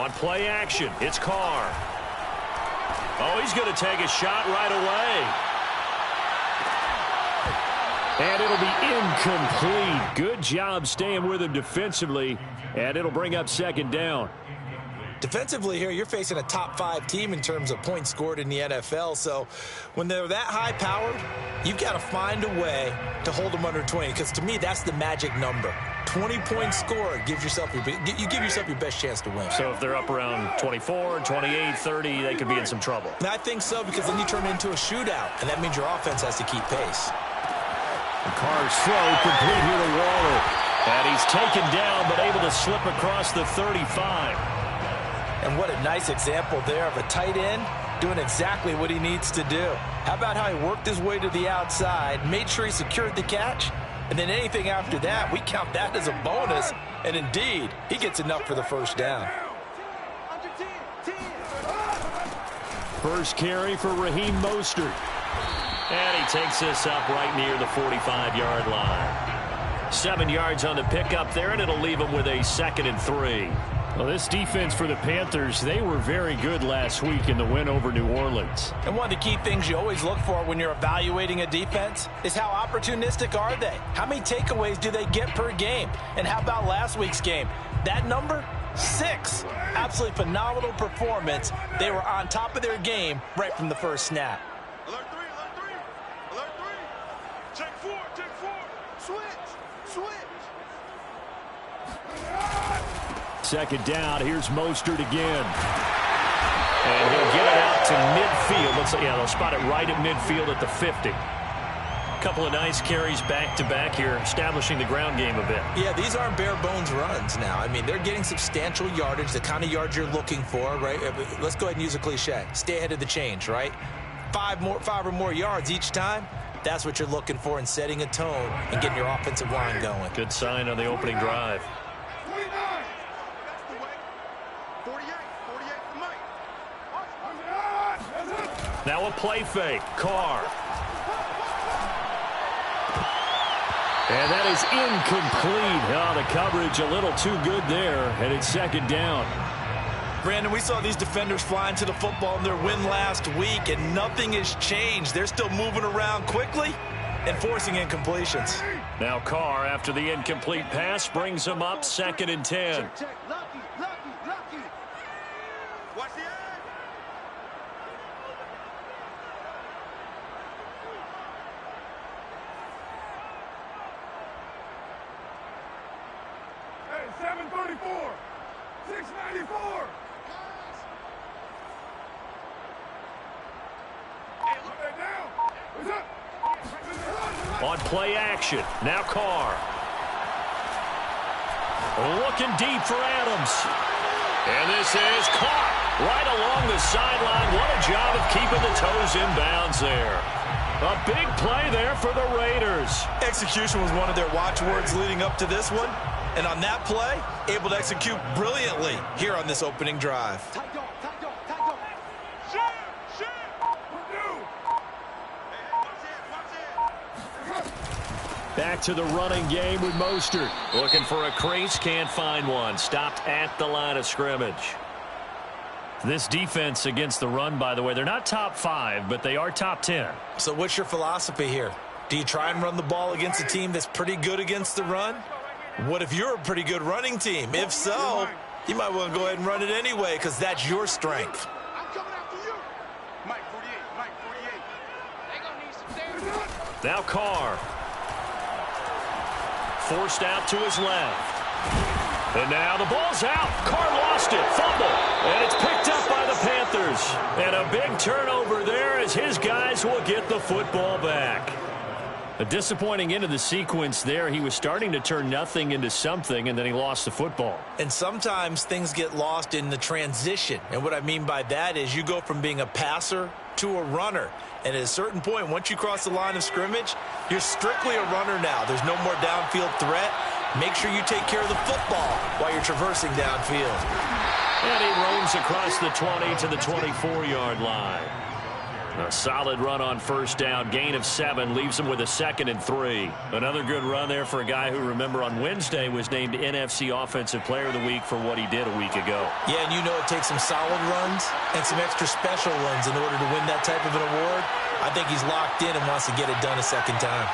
On play action, it's Carr. Oh, he's going to take a shot right away. And it'll be incomplete. Good job staying with him defensively, and it'll bring up second down. Defensively here, you're facing a top-5 team in terms of points scored in the NFL. So when they're that high-powered, you've got to find a way to hold them under 20. Because to me, that's the magic number. 20-point score gives yourself you give yourself your best chance to win. So if they're up around 24, 28, 30, they could be in some trouble. And I think so, because then you turn it into a shootout, and that means your offense has to keep pace. And Carr's throw complete here to Waller. And he's taken down, but able to slip across the 35. And what a nice example there of a tight end doing exactly what he needs to do. How about how he worked his way to the outside, made sure he secured the catch, and then anything after that, we count that as a bonus. And indeed, he gets enough for the first down. First carry for Raheem Mostert. And he takes this up right near the 45-yard line. 7 yards on the pickup there, and it'll leave him with a 2nd and 3. Well, this defense for the Panthers, they were very good last week in the win over New Orleans. And one of the key things you always look for when you're evaluating a defense is how opportunistic are they? How many takeaways do they get per game? And how about last week's game? That number, 6. Absolutely phenomenal performance. They were on top of their game right from the first snap. Alert 3, alert 3, alert 3. Check 4, check 4. Switch, switch. Second down, here's Mostert again. And he'll get it out to midfield. They'll spot it right at midfield at the 50. Couple of nice carries back-to-back here, establishing the ground game a bit. Yeah, these aren't bare-bones runs now. I mean, they're getting substantial yardage, the kind of yards you're looking for, right? Let's go ahead and use a cliche. Stay ahead of the change, right? 5 or more yards each time. That's what you're looking for in setting a tone and getting your offensive line going. Good sign on the opening drive. 29. That's the way. 48 for Mike. Now a play fake. Carr. And that is incomplete. Oh, the coverage a little too good there, and it's second down. Brandon, we saw these defenders flying to the football in their win last week, and nothing has changed. They're still moving around quickly and forcing incompletions. Now Carr, after the incomplete pass, brings him up 2nd and 10. Check. Lucky. Watch the edge. Hey, 734. 694. On play action, now Carr. Looking deep for Adams. And this is caught right along the sideline. What a job of keeping the toes in bounds there. A big play there for the Raiders. Execution was one of their watchwords leading up to this one. And on that play, able to execute brilliantly here on this opening drive. Back to the running game with Mostert. Looking for a crease, can't find one. Stopped at the line of scrimmage. This defense against the run, by the way, they're not top 5, but they are top 10. So what's your philosophy here? Do you try and run the ball against a team that's pretty good against the run? What if you're a pretty good running team? If so, you might want to go ahead and run it anyway, because that's your strength. I'm coming after you. Mike 48, Mike 48. They gonna need some damage. Now Carr. Forced out to his left. And now the ball's out. Carr lost it. Fumble. And it's picked up by the Panthers. And a big turnover there as his guys will get the football back. A disappointing end of the sequence there. He was starting to turn nothing into something, and then he lost the football. And sometimes things get lost in the transition. And what I mean by that is you go from being a passer to a runner. And at a certain point, once you cross the line of scrimmage, you're strictly a runner now. There's no more downfield threat. Make sure you take care of the football while you're traversing downfield. And he roams across the 20 to the 24-yard line. A solid run on first down. Gain of 7 leaves him with a 2nd and 3. Another good run there for a guy who, remember, on Wednesday was named NFC Offensive Player of the Week for what he did a week ago. Yeah, and you know it takes some solid runs and some extra special runs in order to win that type of an award. I think he's locked in and wants to get it done a second time.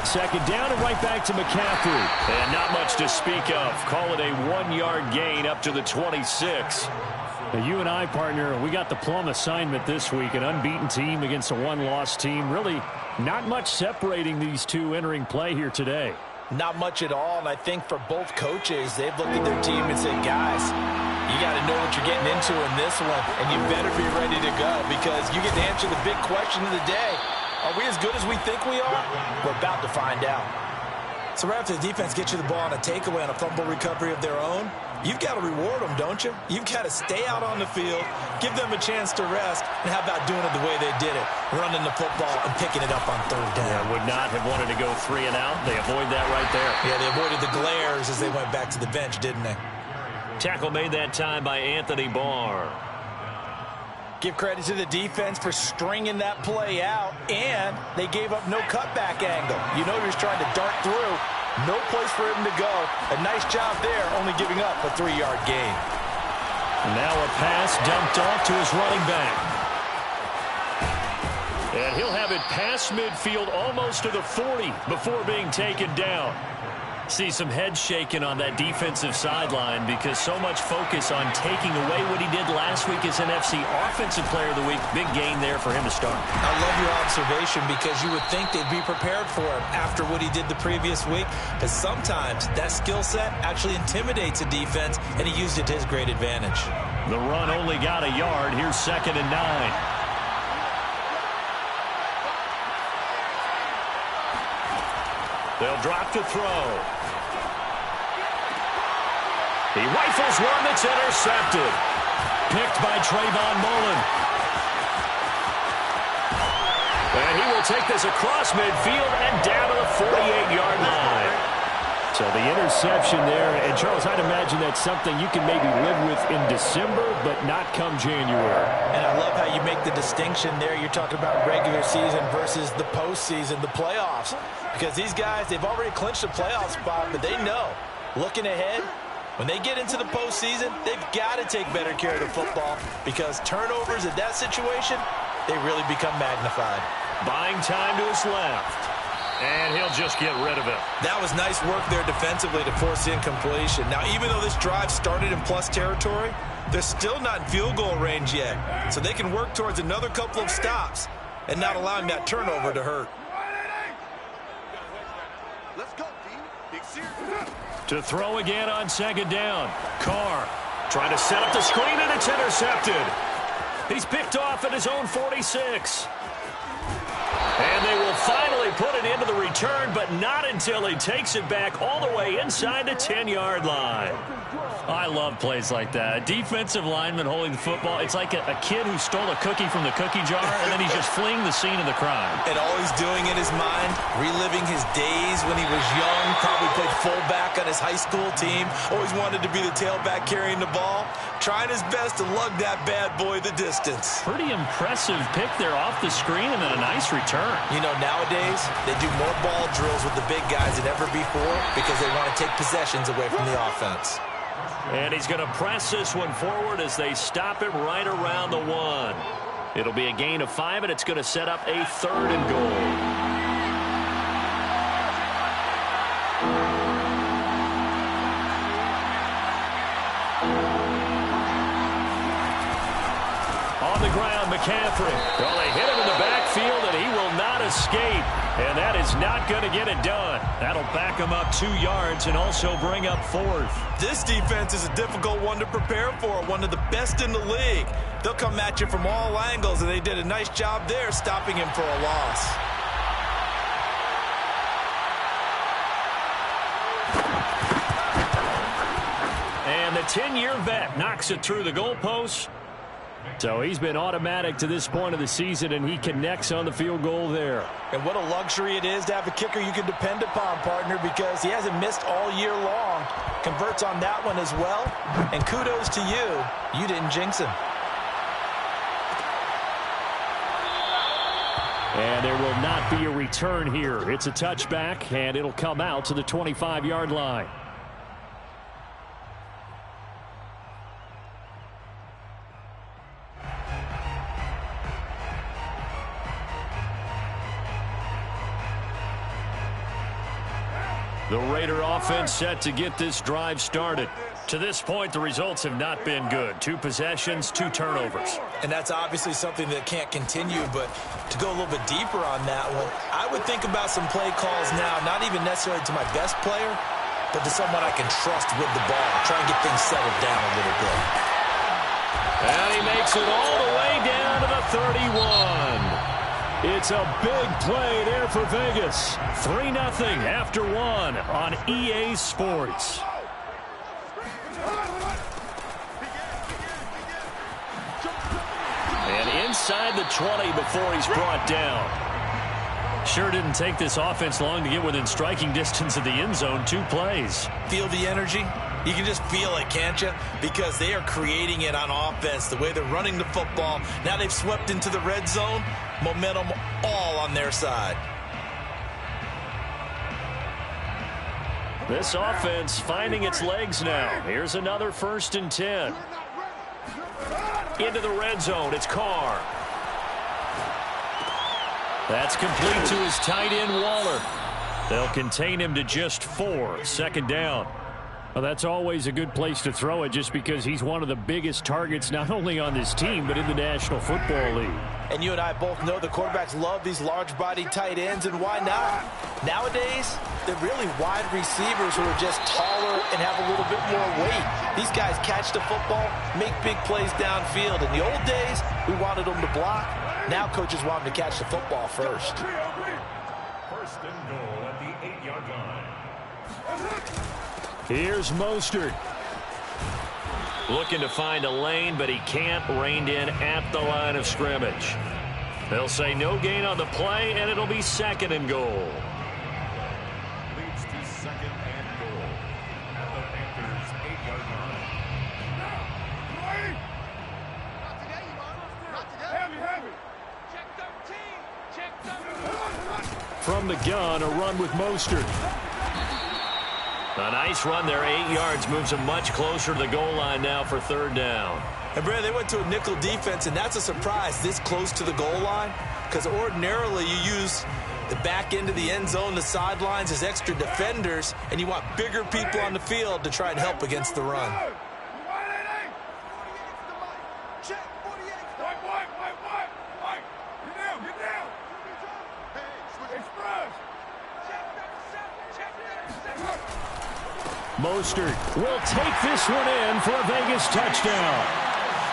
2nd down and right back to McCaffrey. And not much to speak of. Call it a 1-yard gain up to the 26. Now, you and I, partner, we got the plum assignment this week. An unbeaten team against a one-loss team. Really not much separating these two entering play here today. Not much at all, and I think for both coaches, they've looked at their team and said, guys, you got to know what you're getting into in this one, and you better be ready to go because you get to answer the big question of the day. Are we as good as we think we are? We're about to find out. So right after the defense gets you the ball on a takeaway on a fumble recovery of their own, you've got to reward them, don't you? You've got to stay out on the field, give them a chance to rest, and how about doing it the way they did it, running the football and picking it up on 3rd down. Yeah, would not have wanted to go 3 and out. They avoid that right there. Yeah, they avoided the glares as they went back to the bench, didn't they? Tackle made that time by Anthony Barr. Give credit to the defense for stringing that play out, and they gave up no cutback angle. You know he was trying to dart through. No place for him to go. A nice job there, only giving up a 3-yard gain. Now a pass dumped off to his running back. And he'll have it past midfield almost to the 40 before being taken down. See some head shaking on that defensive sideline because so much focus on taking away what he did last week as NFC Offensive Player of the Week. Big gain there for him to start. I love your observation because you would think they'd be prepared for him after what he did the previous week. Because sometimes that skill set actually intimidates a defense, and he used it to his great advantage. The run only got a yard. Here's 2nd and 9. They'll drop to throw. He rifles one that's intercepted. Picked by Trayvon Mullen. And he will take this across midfield and down to the 48-yard line. So the interception there, and Charles, I'd imagine that's something you can maybe live with in December, but not come January. And I love how you make the distinction there. You're talking about regular season versus the postseason, the playoffs. Because these guys, they've already clinched a playoff spot, but they know, looking ahead, when they get into the postseason, they've got to take better care of the football because turnovers in that situation, they really become magnified. Buying time to his left. And he'll just get rid of it. That was nice work there defensively to force incompletion. Now, even though this drive started in plus territory, they're still not in field goal range yet. So they can work towards another couple of stops and not allowing that turnover to hurt. Let's go, team. Big series. To throw again on 2nd down. Carr trying to set up the screen, and it's intercepted. He's picked off at his own 46. And they will finally put it into the return, but not until he takes it back all the way inside the 10-yard line. I love plays like that. A defensive lineman holding the football. It's like a kid who stole a cookie from the cookie jar, and then he's just fleeing the scene of the crime. And all he's doing in his mind, reliving his days when he was young, probably played fullback on his high school team, always wanted to be the tailback carrying the ball, trying his best to lug that bad boy the distance. Pretty impressive pick there off the screen, and then a nice return. You know, nowadays, they do more ball drills with the big guys than ever before because they want to take possessions away from the offense. And he's going to press this one forward as they stop him right around the 1. It'll be a gain of 5, and it's going to set up a 3rd and goal. On the ground, McCaffrey. Well, they hit him in the backfield, and he will not escape. And that is not going to get it done. That'll back him up 2 yards and also bring up 4th. This defense is a difficult one to prepare for, one of the best in the league. They'll come at you from all angles, and they did a nice job there stopping him for a loss. And the 10-year vet knocks it through the goalpost. So he's been automatic to this point of the season, and he connects on the field goal there. And what a luxury it is to have a kicker you can depend upon, partner, because he hasn't missed all year long. Converts on that one as well. And kudos to you. You didn't jinx him. And there will not be a return here. It's a touchback, and it'll come out to the 25-yard line. The Raider offense set to get this drive started. To this point, the results have not been good. 2 possessions, 2 turnovers. And that's obviously something that can't continue, but to go a little bit deeper on that one, I would think about some play calls now, not even necessarily to my best player, but to someone I can trust with the ball. Try and get things settled down a little bit. And he makes it all the way down to the 31. It's a big play there for Vegas. 3-0 after 1 on EA Sports. And inside the 20 before he's brought down. Sure didn't take this offense long to get within striking distance of the end zone. 2 plays. Feel the energy? You can just feel it, can't you? Because they are creating it on offense, the way they're running the football. Now they've swept into the red zone. Momentum all on their side. This offense finding its legs now. Here's another 1st and 10. Into the red zone. It's Carr. That's complete to his tight end, Waller. They'll contain him to just 4. 2nd down. Well, that's always a good place to throw it just because he's one of the biggest targets not only on this team but in the National Football League. And you and I both know the quarterbacks love these large-bodied tight ends, and why not? Nowadays, they're really wide receivers who are just taller and have a little bit more weight. These guys catch the football, make big plays downfield. In the old days, we wanted them to block. Now coaches want them to catch the football first. 1st and goal at the 8-yard line. Here's Mostert. Looking to find a lane, but he can't. Reined in at the line of scrimmage. They'll say no gain on the play, and it'll be 2nd and goal. Leads to 2nd and goal at the Panthers' 8-yard line. Not today, you are. Not today. Heavy. Check 13. Check 13. From the gun, a run with Mostert. A nice run there, 8 yards, moves him much closer to the goal line now for 3rd down. And, Brad, they went to a nickel defense, and that's a surprise this close to the goal line, because ordinarily you use the back end of the end zone, the sidelines as extra defenders, and you want bigger people on the field to try and help against the run. Mostert will take this one in for a Vegas touchdown.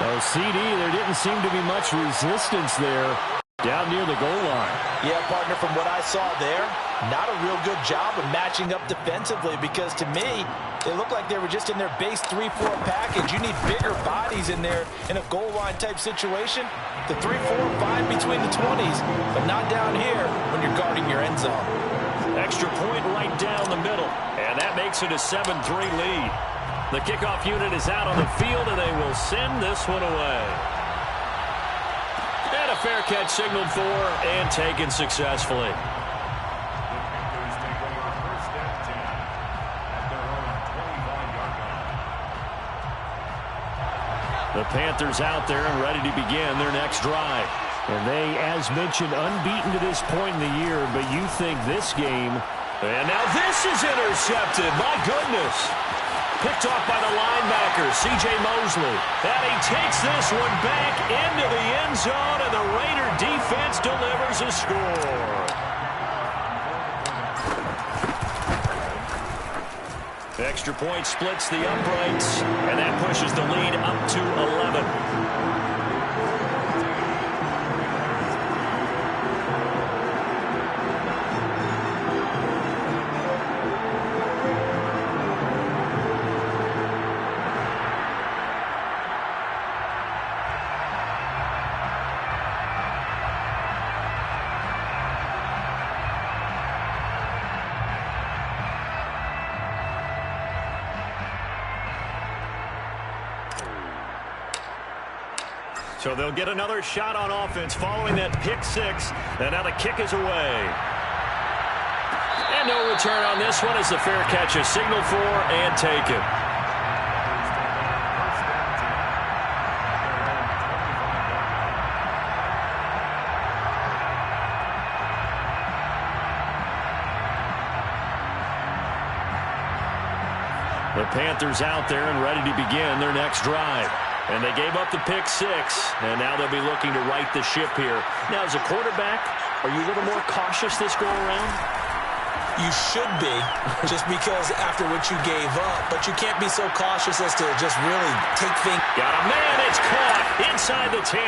So, CD, there didn't seem to be much resistance there down near the goal line. Yeah, partner, from what I saw there, not a real good job of matching up defensively because, to me, they looked like they were just in their base 3-4 package. You need bigger bodies in there in a goal line type situation. The 3, 4, 5 between the 20s, but not down here when you're guarding your end zone. Extra point right down the middle, and that makes it a 7-3 lead. The kickoff unit is out on the field, and they will send this one away. And a fair catch signaled for and taken successfully. The Panthers out there and ready to begin their next drive. And they, as mentioned, unbeaten to this point in the year, but you think this game... And now this is intercepted. My goodness. Picked off by the linebacker, C.J. Mosley. And he takes this one back into the end zone, and the Raider defense delivers a score. Extra point splits the uprights, and that pushes the lead up to 11. So they'll get another shot on offense following that pick six. And now the kick is away. And no return on this one as the fair catch is signaled for and taken. The Panthers out there and ready to begin their next drive. And they gave up the pick six, and now they'll be looking to right the ship here. Now, as a quarterback, are you a little more cautious this go-around? You should be, just because after what you gave up. But you can't be so cautious as to just really take things. Got a man. It's caught inside the 10.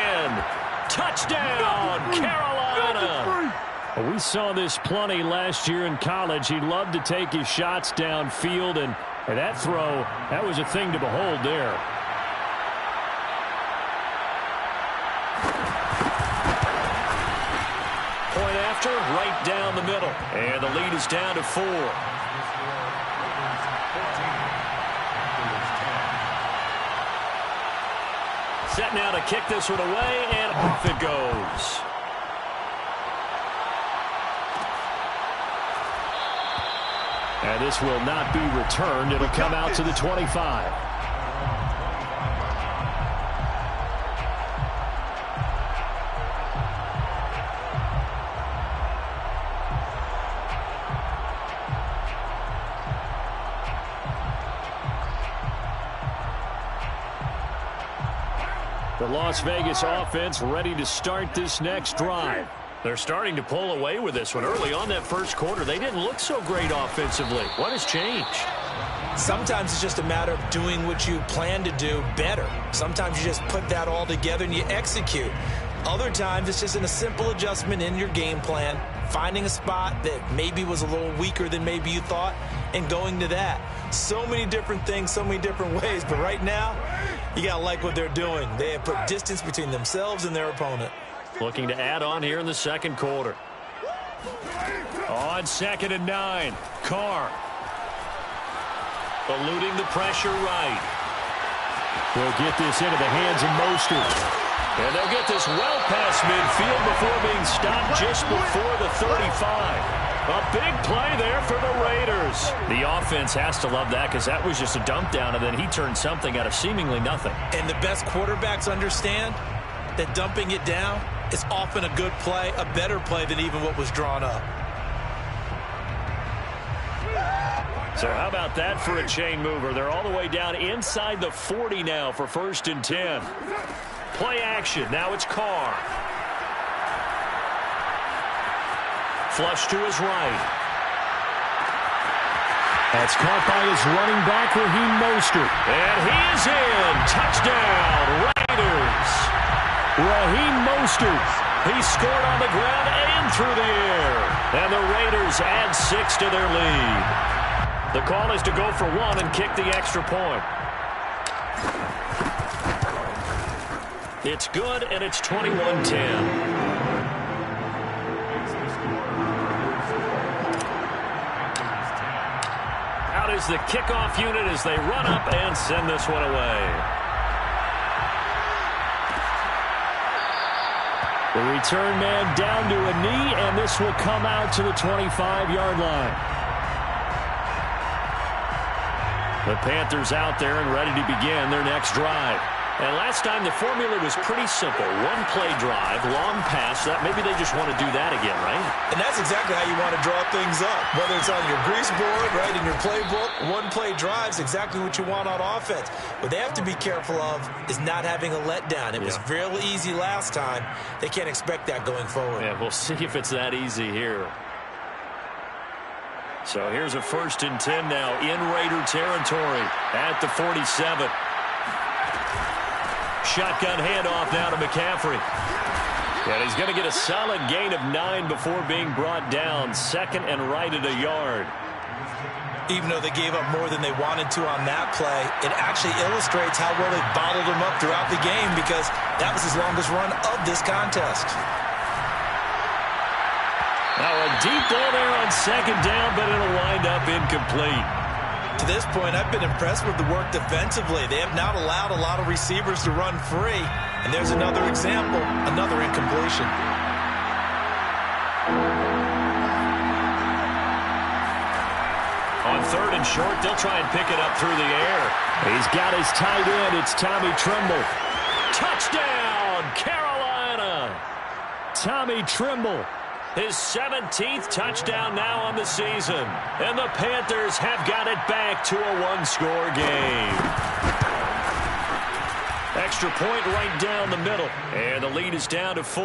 Touchdown, Carolina. We saw this plenty last year in college. He loved to take his shots downfield, and that throw, that was a thing to behold there. Point after, right down the middle. And the lead is down to 4. Set now to kick this one away, and off it goes. And this will not be returned. It'll come out to the 25. The Las Vegas offense ready to start this next drive. They're starting to pull away with this one. Early on that first quarter, they didn't look so great offensively. What has changed? Sometimes it's just a matter of doing what you plan to do better. Sometimes you just put that all together and you execute. Other times it's just a simple adjustment in your game plan, finding a spot that maybe was a little weaker than maybe you thought, and going to that. So many different things, so many different ways, but right now, you got to like what they're doing. They have put distance between themselves and their opponent. Looking to add on here in the second quarter. On 2nd and 9, Carr. Eluding the pressure right. We'll get this into the hands of Mostert. And they'll get this well past midfield before being stopped just before the 35. A big play there for the Raiders. The offense has to love that because that was just a dump down, and then he turned something out of seemingly nothing. And the best quarterbacks understand that dumping it down is often a good play, a better play than even what was drawn up. So how about that for a chain mover? They're all the way down inside the 40 now for 1st and 10. Play action. Now it's Carr. Flush to his right. That's caught by his running back, Raheem Mostert. And he is in. Touchdown, Raiders. Raheem Mostert. He scored on the ground and through the air. And the Raiders add 6 to their lead. The call is to go for 1 and kick the extra point. It's good, and it's 21-10. Out is the kickoff unit as they run up and send this one away. The return man down to a knee, and this will come out to the 25-yard line. The Panthers out there and ready to begin their next drive. And last time the formula was pretty simple. One play drive, long pass. That maybe they just want to do that again, right? And that's exactly how you want to draw things up. Whether it's on your grease board, right, in your playbook, one play drive is exactly what you want on offense. What they have to be careful of is not having a letdown. It was real easy last time. They can't expect that going forward. Yeah, we'll see if it's that easy here. So here's a 1st and 10 now in Raider territory at the 47. Shotgun handoff now to McCaffrey. And he's going to get a solid gain of 9 before being brought down. 2nd and right at a yard. Even though they gave up more than they wanted to on that play, it actually illustrates how well they bottled them up throughout the game because that was his longest run of this contest. Now a deep ball there on 2nd down, but it'll wind up incomplete. To this point, I've been impressed with the work defensively. They have not allowed a lot of receivers to run free. And there's another example, another incompletion. On 3rd and short, they'll try and pick it up through the air. He's got his tight end. It's Tommy Tremble. Touchdown, Carolina! Tommy Tremble. His 17th touchdown now on the season. And the Panthers have got it back to a one-score game. Extra point right down the middle. And the lead is down to 4.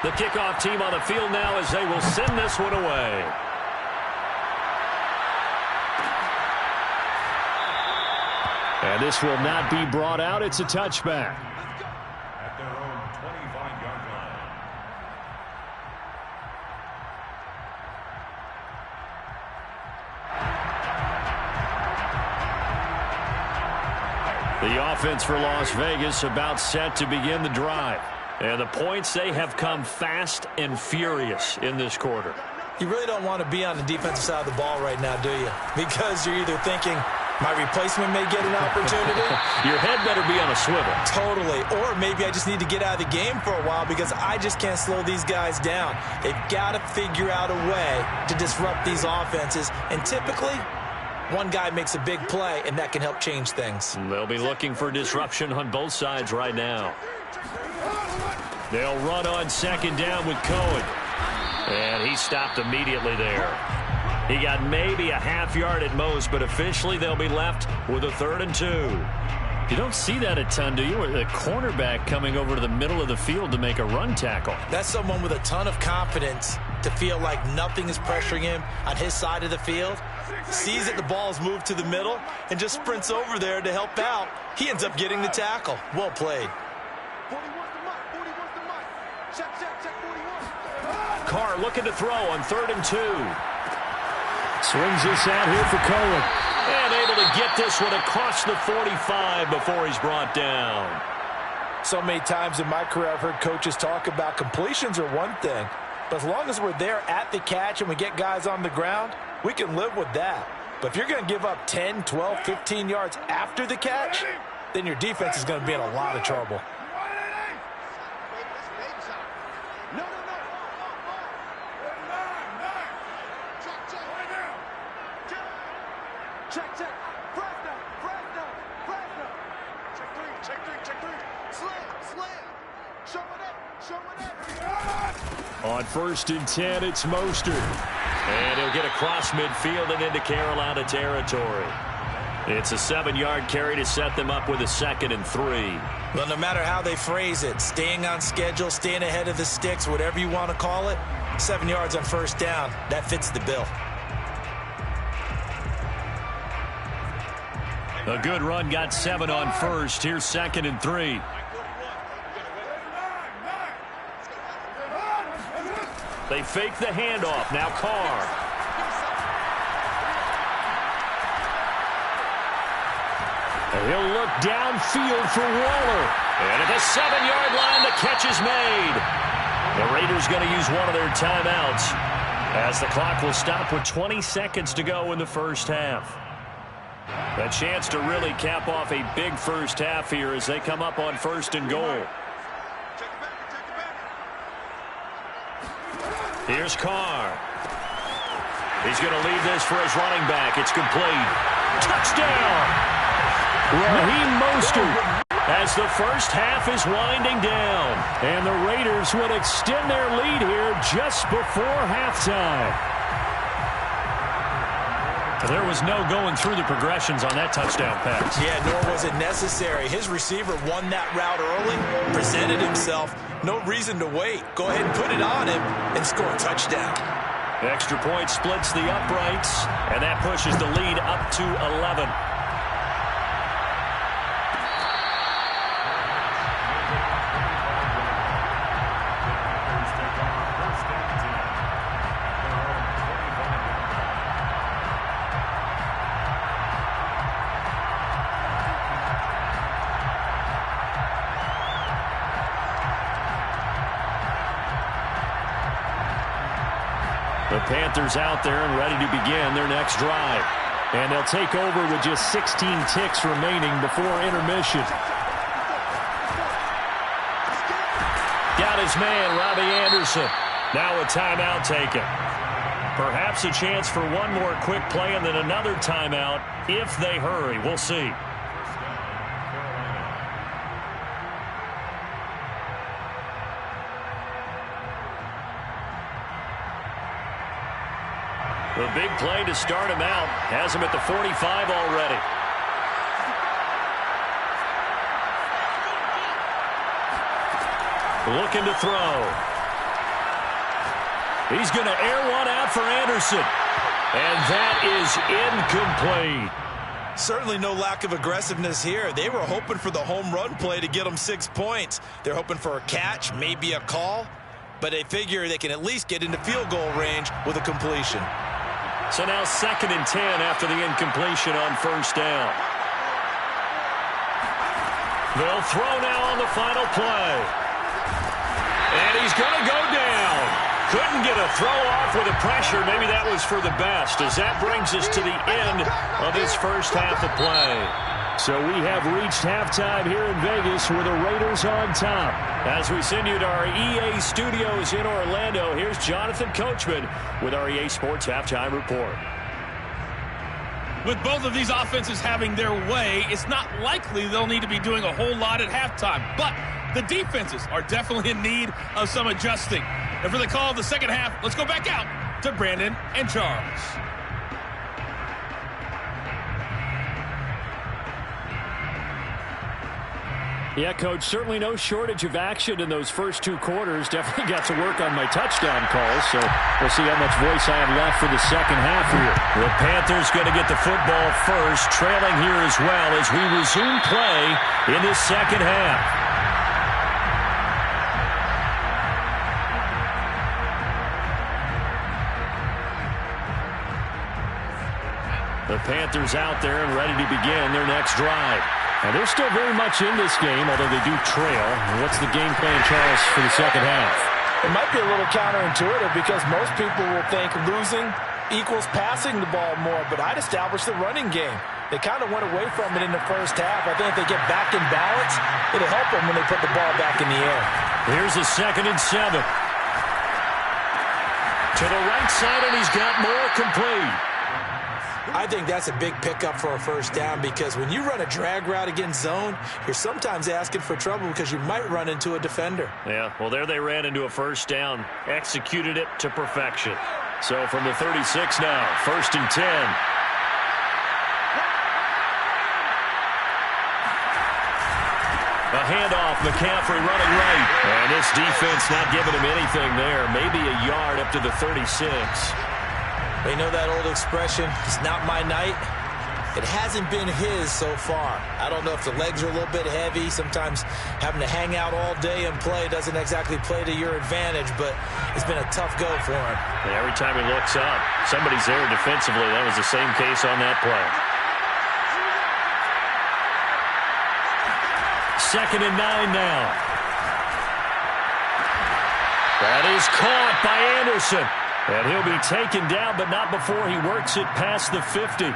The kickoff team on the field now as they will send this one away. And this will not be brought out. It's a touchback. At their own 25-yard line. The offense for Las Vegas about set to begin the drive. And the points, they have come fast and furious in this quarter. You really don't want to be on the defensive side of the ball right now, do you? Because you're either thinking, my replacement may get an opportunity. Your head better be on a swivel. Totally. Or maybe I just need to get out of the game for a while because I just can't slow these guys down. They've got to figure out a way to disrupt these offenses. And typically, one guy makes a big play, and that can help change things. They'll be looking for disruption on both sides right now. They'll run on 2nd down with Cohen. And he stopped immediately there. He got maybe a half yard at most, but officially they'll be left with a 3rd and 2. You don't see that a ton, do you? A cornerback coming over to the middle of the field to make a run tackle. That's someone with a ton of confidence to feel like nothing is pressuring him on his side of the field. Sees that the ball's moved to the middle and just sprints over there to help out. He ends up getting the tackle. Well played. Carr looking to throw on 3rd and 2. Swings this out here for Cohen. And able to get this one across the 45 before he's brought down. So many times in my career I've heard coaches talk about completions are one thing. But as long as we're there at the catch and we get guys on the ground, we can live with that. But if you're going to give up 10, 12, 15 yards after the catch, then your defense is going to be in a lot of trouble. On 1st and 10, it's Mostert. And he'll get across midfield and into Carolina territory. It's a 7-yard carry to set them up with a 2nd and 3. Well, no matter how they phrase it, staying on schedule, staying ahead of the sticks, whatever you want to call it, 7 yards on 1st down, that fits the bill. A good run got 7 on 1st. Here's 2nd and 3. They fake the handoff. Now Carr. And he'll look downfield for Waller. And at the 7-yard line, the catch is made. The Raiders going to use one of their timeouts as the clock will stop with 20 seconds to go in the first half. A chance to really cap off a big first half here as they come up on 1st and goal. Here's Carr. He's going to leave this for his running back. It's complete. Touchdown! Raheem Mostert. As the first half is winding down. And the Raiders would extend their lead here just before halftime. There was no going through the progressions on that touchdown pass. Yeah, nor was it necessary. His receiver won that route early, presented himself. No reason to wait. Go ahead and put it on him and score a touchdown. Extra point splits the uprights, and that pushes the lead up to 11. The Panthers out there and ready to begin their next drive. And they'll take over with just 16 ticks remaining before intermission. Got his man, Robbie Anderson. Now a timeout taken. Perhaps a chance for one more quick play and then another timeout if they hurry. We'll see. The big play to start him out has him at the 45 already. Looking to throw. He's going to air one out for Anderson. And that is incomplete. Certainly no lack of aggressiveness here. They were hoping for the home run play to get them 6 points. They're hoping for a catch, maybe a call, but they figure they can at least get into field goal range with a completion. So now 2nd and 10 after the incompletion on first down. They'll throw now on the final play. And he's going to go down. Couldn't get a throw off with the pressure. Maybe that was for the best, as that brings us to the end of this first half of play. So we have reached halftime here in Vegas with the Raiders on top. As we send you to our EA studios in Orlando, here's Jonathan Coachman with our EA Sports Halftime Report. With both of these offenses having their way, it's not likely they'll need to be doing a whole lot at halftime. But the defenses are definitely in need of some adjusting. And for the call of the second half, let's go back out to Brandon and Charles. Yeah, Coach, certainly no shortage of action in those first 2 quarters. Definitely got to work on my touchdown calls, so we'll see how much voice I have left for the second half here. The Panthers going to get the football first, trailing here as well as we resume play in this second half. The Panthers out there and ready to begin their next drive. And they're still very much in this game, although they do trail. And what's the game plan, Charles, for the second half? It might be a little counterintuitive because most people will think losing equals passing the ball more, but I'd establish the running game. They kind of went away from it in the first half. I think if they get back in balance, it'll help them when they put the ball back in the air. Here's a 2nd and 7. To the right side, and he's got more complete. I think that's a big pickup for a first down because when you run a drag route against zone, you're sometimes asking for trouble because you might run into a defender. Yeah, well, there they ran into a first down, executed it to perfection. So from the 36 now, 1st and 10. A handoff, McCaffrey running right. And this defense not giving him anything there. Maybe a yard up to the 36. They know that old expression, it's not my night. It hasn't been his so far. I don't know if the legs are a little bit heavy. Sometimes having to hang out all day and play doesn't exactly play to your advantage, but it's been a tough go for him. And every time he looks up, somebody's there defensively. That was the same case on that play. 2nd and 9 now. That is caught by Anderson. And he'll be taken down, but not before he works it past the 50.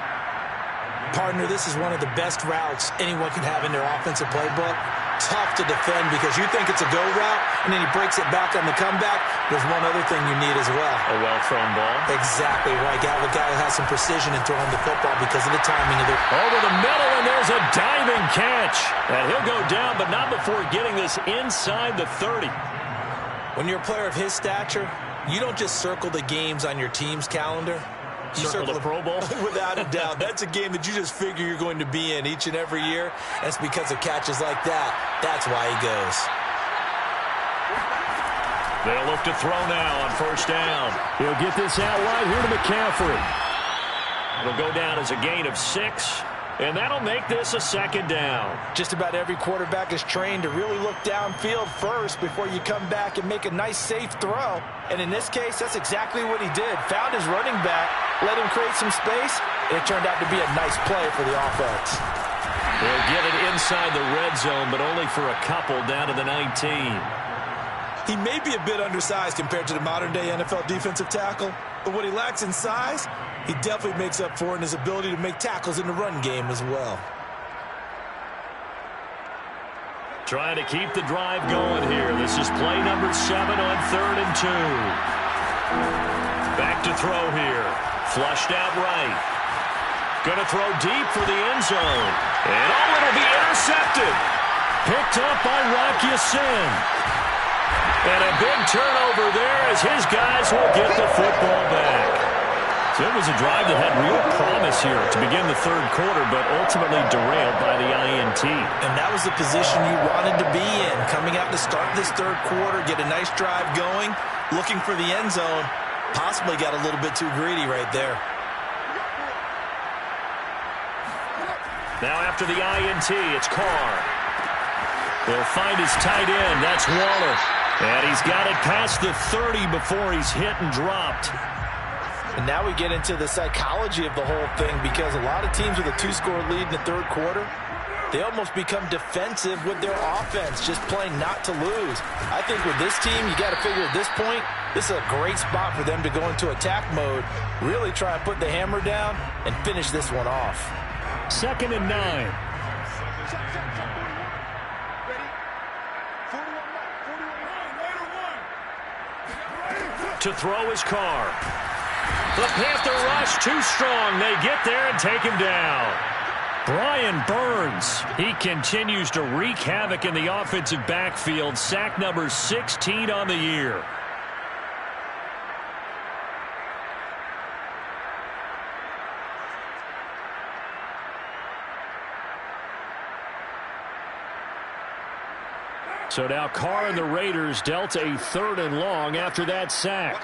Partner, this is one of the best routes anyone can have in their offensive playbook. Tough to defend because you think it's a go route, and then he breaks it back on the comeback. There's one other thing you need as well. A well-thrown ball. Exactly right. Got a guy who has some precision in throwing the football because of the timing of the... Over the middle, and there's a diving catch. And he'll go down, but not before getting this inside the 30. When you're a player of his stature, you don't just circle the games on your team's calendar. You circle the Pro Bowl? Without a doubt. That's a game that you just figure you're going to be in each and every year. And it's because of catches like that. That's why he goes. They'll look to throw now on first down. He'll get this out wide here to McCaffrey. It'll go down as a gain of 6. And that'll make this a 2nd down. Just about every quarterback is trained to really look downfield first before you come back and make a nice, safe throw. And in this case, that's exactly what he did. Found his running back, let him create some space, and it turned out to be a nice play for the offense. They'll get it inside the red zone, but only for a couple down to the 19. He may be a bit undersized compared to the modern-day NFL defensive tackle, But what he lacks in size, he definitely makes up for in his ability to make tackles in the run game as well. Trying to keep the drive going here. This is play number 7 on 3rd and 2. Back to throw here. Flushed out right. Going to throw deep for the end zone. And it'll be intercepted. Picked up by Rock Ya-Sin. And a big turnover there as his guys will get the football back. So it was a drive that had real promise here to begin the 3rd quarter, but ultimately derailed by the INT. And that was the position you wanted to be in. Coming out to start this 3rd quarter, get a nice drive going, looking for the end zone. Possibly got a little bit too greedy right there. Now after the INT, it's Carr. They'll find his tight end. That's Waller. And he's got it past the 30 before he's hit and dropped. And now we get into the psychology of the whole thing, because a lot of teams with a 2-score lead in the 3rd quarter, they almost become defensive with their offense, just playing not to lose. I think with this team, you got to figure at this point, this is a great spot for them to go into attack mode, really try and put the hammer down and finish this one off. 2nd and 9. To throw his Carr. The Panther rush too strong. They get there and take him down. Brian Burns, he continues to wreak havoc in the offensive backfield. Sack number 16 on the year. So now Carr and the Raiders dealt a 3rd and long after that sack.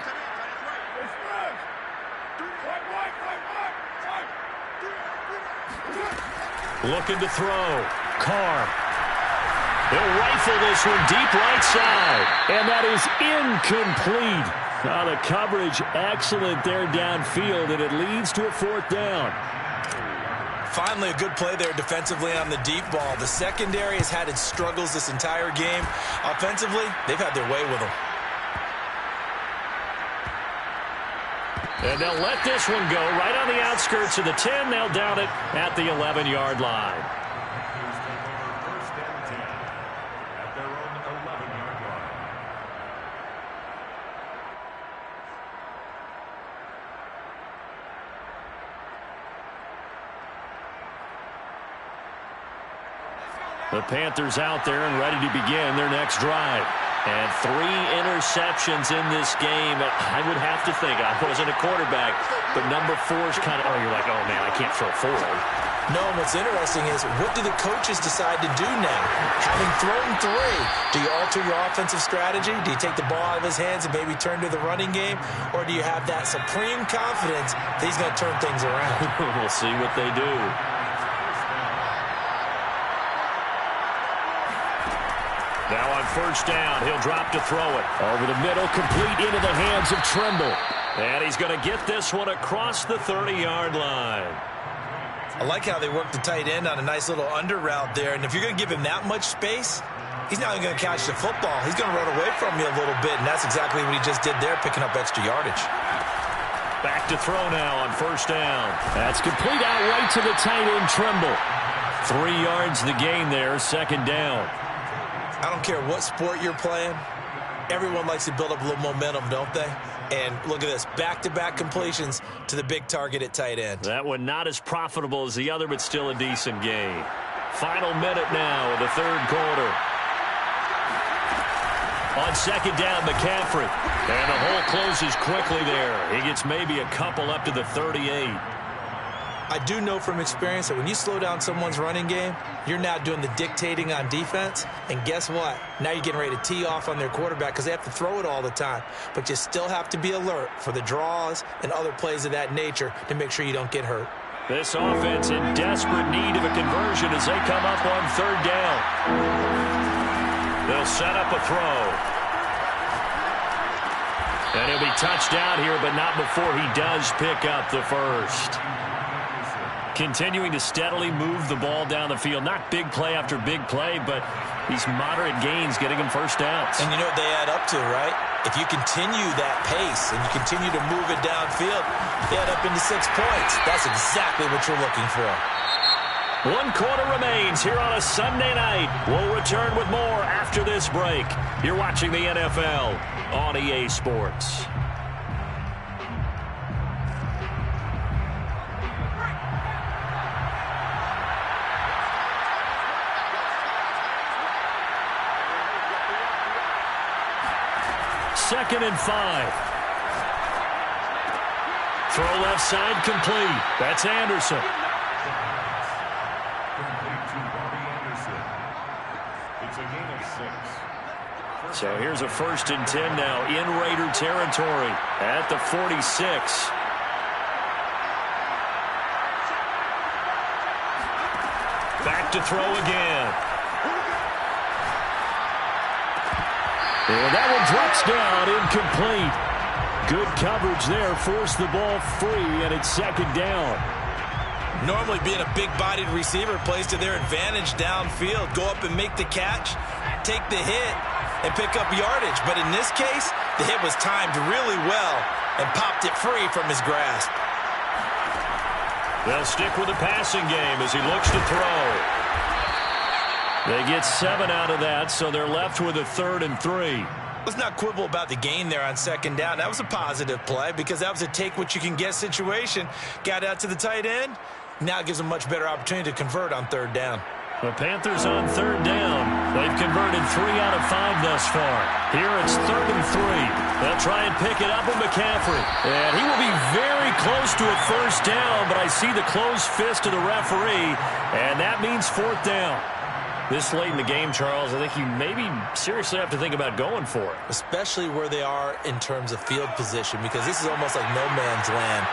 Looking to throw. Carr. He'll rifle this one deep right side. And that is incomplete. Now the coverage excellent there downfield, and it leads to a 4th down. Finally, a good play there defensively on the deep ball. The secondary has had its struggles this entire game. Offensively, they've had their way with them. And they'll let this one go right on the outskirts of the 10. They'll down it at the 11-yard line. First and 10 at their own 11-yard line. The Panthers out there and ready to begin their next drive. And 3 interceptions in this game. I would have to think, I wasn't a quarterback, but number 4 is kind of, oh, you're like, oh, man, I can't throw 4. No, and what's interesting is, what do the coaches decide to do now? Having thrown 3, do you alter your offensive strategy? Do you take the ball out of his hands and maybe turn to the running game? Or do you have that supreme confidence that he's going to turn things around? We'll see what they do. Now on 1st down, he'll drop to throw it. Over the middle, complete into the hands of Trimble. And he's going to get this one across the 30-yard line. I like how they work the tight end on a nice little under route there. And if you're going to give him that much space, he's not even going to catch the football. He's going to run away from you a little bit, and that's exactly what he just did there, picking up extra yardage. Back to throw now on 1st down. That's complete out right to the tight end, Trimble. 3 yards the gain there, 2nd down. I don't care what sport you're playing. Everyone likes to build up a little momentum, don't they? And look at this, back-to-back completions to the big target at tight end. That one not as profitable as the other, but still a decent gain. Final minute now of the 3rd quarter. On 2nd down, McCaffrey. And the hole closes quickly there. He gets maybe a couple up to the 38. I do know from experience that when you slow down someone's running game, you're now doing the dictating on defense. And guess what? Now you're getting ready to tee off on their quarterback because they have to throw it all the time. But you still have to be alert for the draws and other plays of that nature to make sure you don't get hurt. This offense in desperate need of a conversion as they come up on 3rd down. They'll set up a throw. And he'll be touched down here, but not before he does pick up the 1st. Continuing to steadily move the ball down the field. Not big play after big play, but These moderate gains getting him first downs. And you know what they add up to, right? If you continue that pace and you continue to move it downfield, they add up into 6 points. That's exactly what you're looking for. 1 quarter remains here on a Sunday night. We'll return with more after this break. You're watching the NFL on EA Sports. Second and 5. Throw left side complete. That's Anderson. It's a gain of 6. So here's a 1st and 10 now in Raider territory at the 46. Back to throw again. And that one drops down, incomplete. Good coverage there, forced the ball free, and it's 2nd down. Normally being a big-bodied receiver plays to their advantage downfield. Go up and make the catch, take the hit, and pick up yardage. But in this case, the hit was timed really well and popped it free from his grasp. They'll stick with the passing game as he looks to throw. They get 7 out of that, so they're left with a 3rd and 3. Let's not quibble about the gain there on 2nd down. That was a positive play because that was a take-what-you-can-get situation. Got out to the tight end. Now it gives them a much better opportunity to convert on 3rd down. The Panthers on 3rd down. They've converted 3 out of 5 thus far. Here it's 3rd and 3. They'll try and pick it up with McCaffrey. And he will be very close to a 1st down, but I see the closed fist of the referee, and that means 4th down. This late in the game, Charles, I think you maybe seriously have to think about going for it. Especially where they are in terms of field position, because this is almost like no man's land.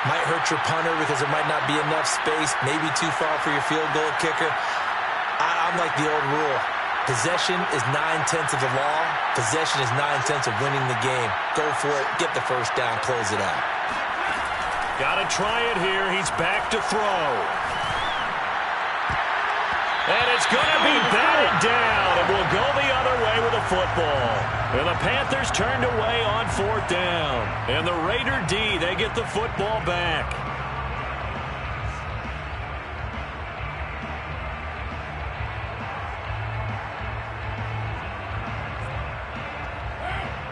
Might hurt your punter because there might not be enough space, maybe too far for your field goal kicker. I'm like the old rule. Possession is 9/10 of the law. Possession is 9/10 of winning the game. Go for it. Get the 1st down. Close it out. Got to try it here. He's back to throw. And it's going to be batted down, and we'll go the other way with the football. And the Panthers turned away on 4th down. And the Raider D, they get the football back.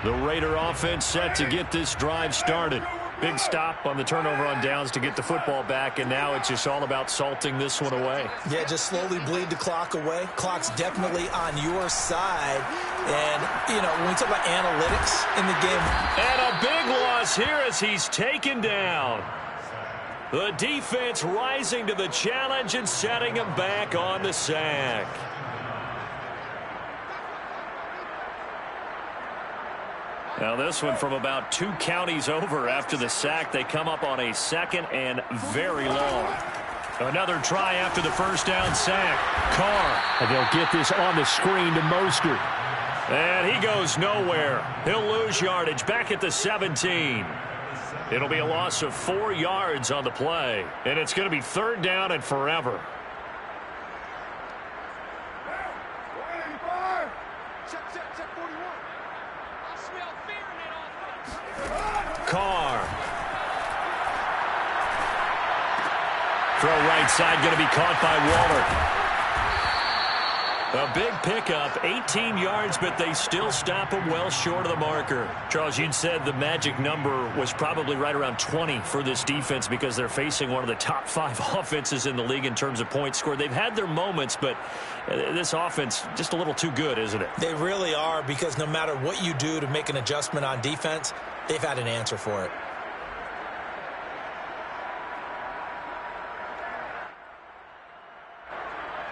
The Raider offense set to get this drive started. Big stop on the turnover on downs to get the football back, and now it's just all about salting this one away. Yeah, just slowly bleed the clock away. Clock's definitely on your side. And, you know, when we talk about analytics in the game. And a big loss here as he's taken down. The defense rising to the challenge and setting him back on the sack. Now this one from about 2 counties over after the sack. They come up on a 2nd and very long. Another try after the 1st down sack. Carr. And they'll get this on the screen to Mostert. And he goes nowhere. He'll lose yardage back at the 17. It'll be a loss of 4 yards on the play. And it's going to be 3rd down and forever. Carr. Throw right side, going to be caught by Waller. A big pickup, 18 yards, but they still stop him well short of the marker. Charles, you said the magic number was probably right around 20 for this defense because they're facing one of the top 5 offenses in the league in terms of points scored. They've had their moments, but this offense just a little too good, isn't it? They really are, because no matter what you do to make an adjustment on defense, they've had an answer for it.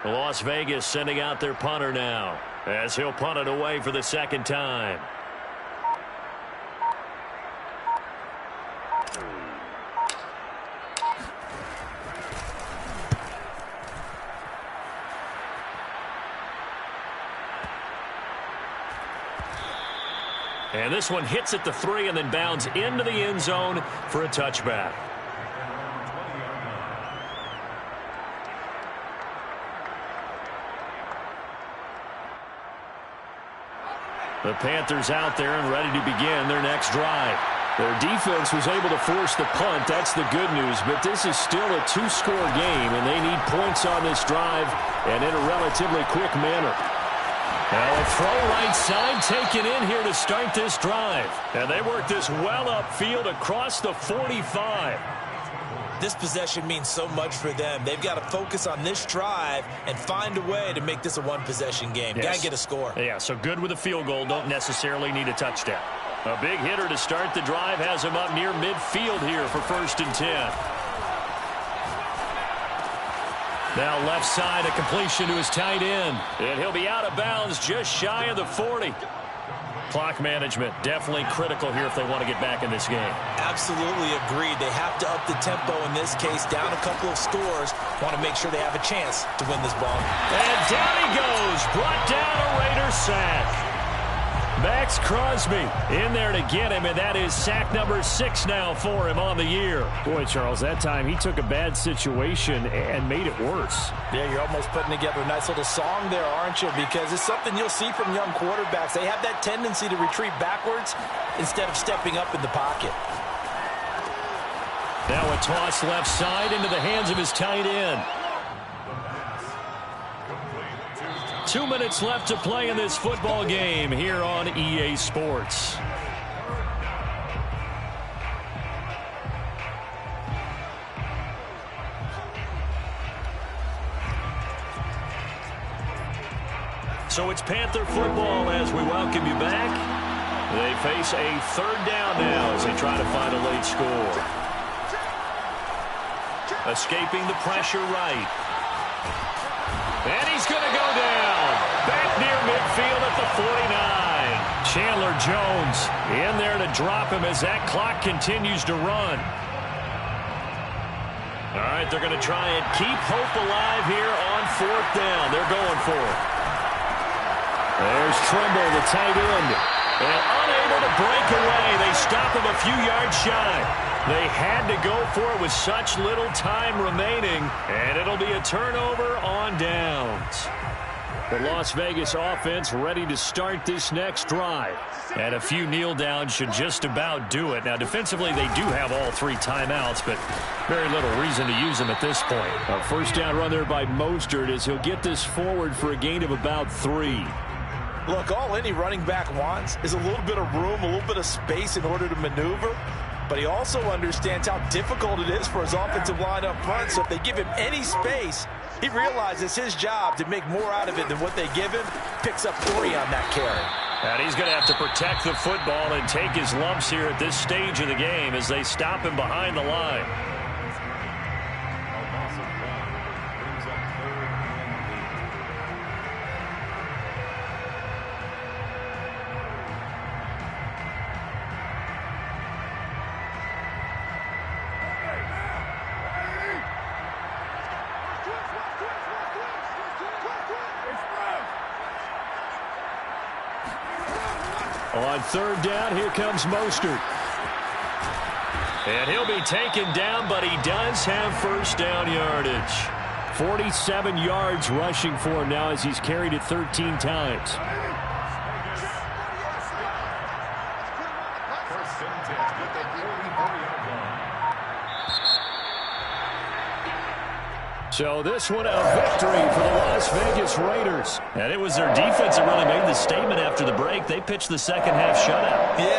Las Vegas sending out their punter now as he'll punt it away for the 2nd time. And this one hits at the 3 and then bounds into the end zone for a touchback. The Panthers out there and ready to begin their next drive. Their defense was able to force the punt. That's the good news. But this is still a two-score game, and they need points on this drive and in a relatively quick manner. Now a throw right side taken in here to start this drive. And they work this well upfield across the 45. This possession means so much for them. They've got to focus on this drive and find a way to make this a one-possession game. Yes. Got to get a score. Yeah, so good with a field goal. Don't necessarily need a touchdown. A big hitter to start the drive has him up near midfield here for 1st and 10. Now left side, a completion to his tight end. And he'll be out of bounds just shy of the 40. Clock management definitely critical here if they want to get back in this game. Absolutely agreed. They have to up the tempo in this case, down a couple of scores. Want to make sure they have a chance to win this ball. And down he goes. Brought down a Raider sack. Max Crosby in there to get him, and that is sack number 6 now for him on the year. Boy, Charles, that time he took a bad situation and made it worse. Yeah, you're almost putting together a nice little song there, aren't you? Because it's something you'll see from young quarterbacks. They have that tendency to retreat backwards instead of stepping up in the pocket. Now a toss left side into the hands of his tight end. 2 minutes left to play in this football game here on EA Sports. So it's Panther football as we welcome you back. They face a 3rd down now as they try to find a late score. Escaping the pressure right. And he's going to go down. Back near midfield at the 49. Chandler Jones in there to drop him as that clock continues to run. All right, they're going to try and keep hope alive here on 4th down. They're going for it. There's Trimble, the tight end. And unable to break away. They stop him a few yards shy. They had to go for it with such little time remaining, and it'll be a turnover on downs. The Las Vegas offense ready to start this next drive. And a few kneel downs should just about do it. Now, defensively, they do have all 3 timeouts, but very little reason to use them at this point. A 1st down run there by Mostert as he'll get this forward for a gain of about 3. Look, all any running back wants is a little bit of room, a little bit of space in order to maneuver. But he also understands how difficult it is for his offensive line up front. So if they give him any space, he realizes his job to make more out of it than what they give him. Picks up 3 on that carry. And he's going to have to protect the football and take his lumps here at this stage of the game as they stop him behind the line. On 3rd down, here comes Mostert. And he'll be taken down, but he does have 1st down yardage. 47 yards rushing for him now as he's carried it 13 times. So this one a victory for the Las Vegas Raiders. And it was their defense that really made the statement after the break. They pitched the second half shutout. Yeah.